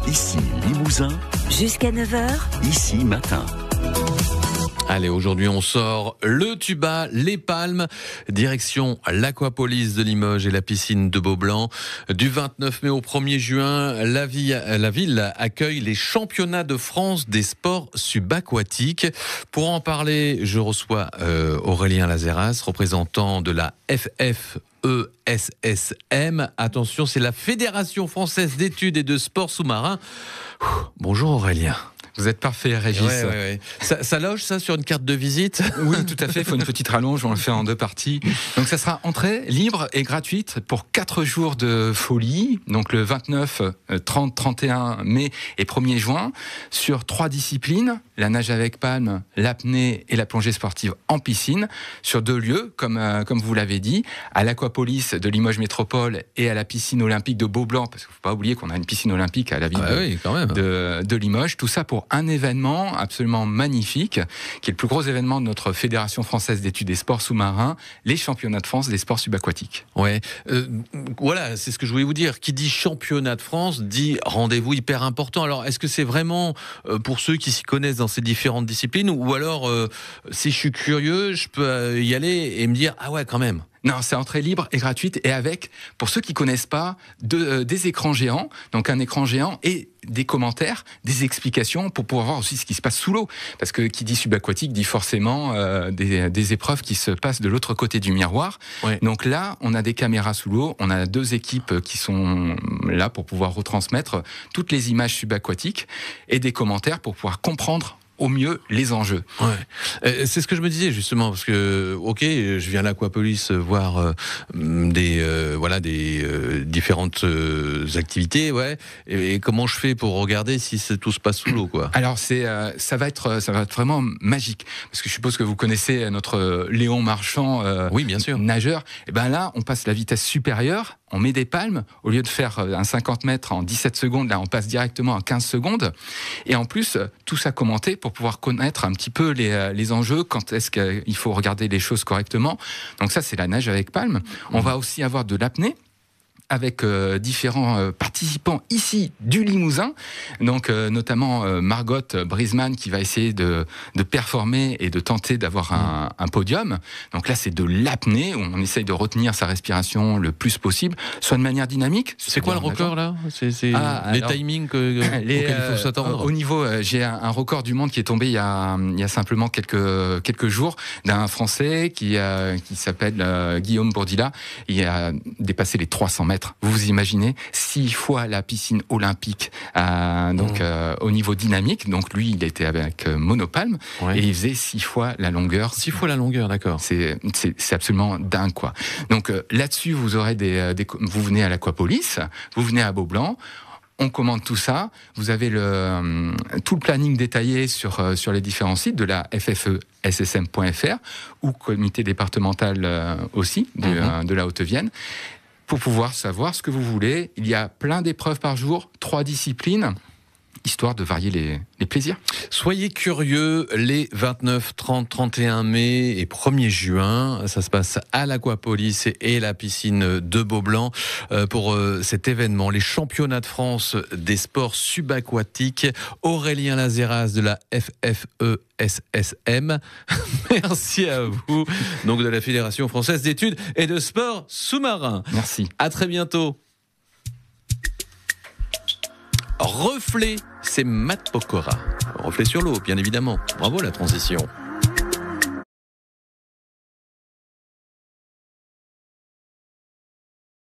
Ici Limousin. Jusqu'à 9h. Ici Matin. Allez, aujourd'hui on sort le tuba, les palmes, direction l'Aquapolis de Limoges et la piscine de Beaublanc. Du 29 mai au 1er juin, la ville accueille les championnats de France des sports subaquatiques. Pour en parler, je reçois Aurélien Lazeras, représentant de la FFESSM. Attention, c'est la Fédération française d'études et de sports sous-marins. Bonjour Aurélien. Vous êtes parfait, Régis. Ouais. Ça loge, ça, sur une carte de visite? Oui, tout à fait. Il faut une petite rallonge. On le fait en 2 parties. Donc, ça sera entrée libre et gratuite pour 4 jours de folie. Donc, le 29, 30, 31 mai et 1er juin, sur 3 disciplines. La nage avec palme, l'apnée et la plongée sportive en piscine. Sur 2 lieux, comme vous l'avez dit, à l'Aquapolis de Limoges Métropole et à la piscine olympique de Beaublanc. Parce qu'il ne faut pas oublier qu'on a une piscine olympique à la ville de Limoges. Tout ça pour un événement absolument magnifique, qui est le plus gros événement de notre Fédération française d'études des sports sous-marins, les championnats de France des sports subaquatiques. Ouais, voilà, c'est ce que je voulais vous dire. Qui dit championnat de France dit rendez-vous hyper important. Alors, est-ce que c'est vraiment pour ceux qui s'y connaissent dans ces différentes disciplines, ou alors, si je suis curieux, je peux y aller et me dire ah ouais, quand même. Non, c'est entrée libre et gratuite, et avec, pour ceux qui connaissent pas, des écrans géants, donc un écran géant et des commentaires, des explications pour pouvoir voir aussi ce qui se passe sous l'eau. Parce que qui dit subaquatique dit forcément des épreuves qui se passent de l'autre côté du miroir. Ouais. Donc là, on a des caméras sous l'eau, on a 2 équipes qui sont là pour pouvoir retransmettre toutes les images subaquatiques et des commentaires pour pouvoir comprendre au mieux les enjeux. Ouais. C'est ce que je me disais justement, parce que ok, je viens à l'Aquapolis voir des différentes activités, ouais. Et comment je fais pour regarder si tout se passe sous l'eau, quoi? Alors ça va être vraiment magique, parce que je suppose que vous connaissez notre Léon Marchand, oui, bien sûr, nageur. Et ben là, on passe la vitesse supérieure. On met des palmes, au lieu de faire un 50 mètres en 17 secondes, là on passe directement en 15 secondes. Et en plus, tout ça commenté pour pouvoir connaître un petit peu les enjeux, quand est-ce qu'il faut regarder les choses correctement. Donc ça, c'est la nage avec palme. On va aussi avoir de l'apnée, avec différents participants ici du Limousin, donc notamment Margot Brisman qui va essayer de performer et de tenter d'avoir un podium. Donc là, c'est de l'apnée, où on essaye de retenir sa respiration le plus possible, soit de manière dynamique. C'est quoi le record là? C'est les timings auxquels il faut s'attendre? Au niveau, j'ai un record du monde qui est tombé il y a simplement quelques jours, d'un Français qui s'appelle Guillaume Bourdila. Il a dépassé les 300 mètres. Vous vous imaginez 6 fois la piscine olympique au niveau dynamique. Donc lui, il était avec monopalme, et il faisait 6 fois la longueur. 6 fois la longueur, d'accord. C'est absolument dingue, quoi. Donc là-dessus, vous aurez vous venez à l'Aquapolis, vous venez à Beaublanc. On commande tout ça. Vous avez tout le planning détaillé sur les différents sites de la FFESSM.fr ou comité départemental aussi de la Haute-Vienne, pour pouvoir savoir ce que vous voulez. Il y a plein d'épreuves par jour, 3 disciplines, histoire de varier les plaisirs. Soyez curieux, les 29, 30, 31 mai et 1er juin, ça se passe à l'Aquapolis et la piscine de Beaublanc pour cet événement, les championnats de France des sports subaquatiques. Aurélien Lazeras de la FFESSM. Merci à vous, donc de la Fédération française d'études et de sports sous-marins. Merci. À très bientôt. Reflet, c'est Matt Pokora. Reflet sur l'eau, bien évidemment. Bravo la transition.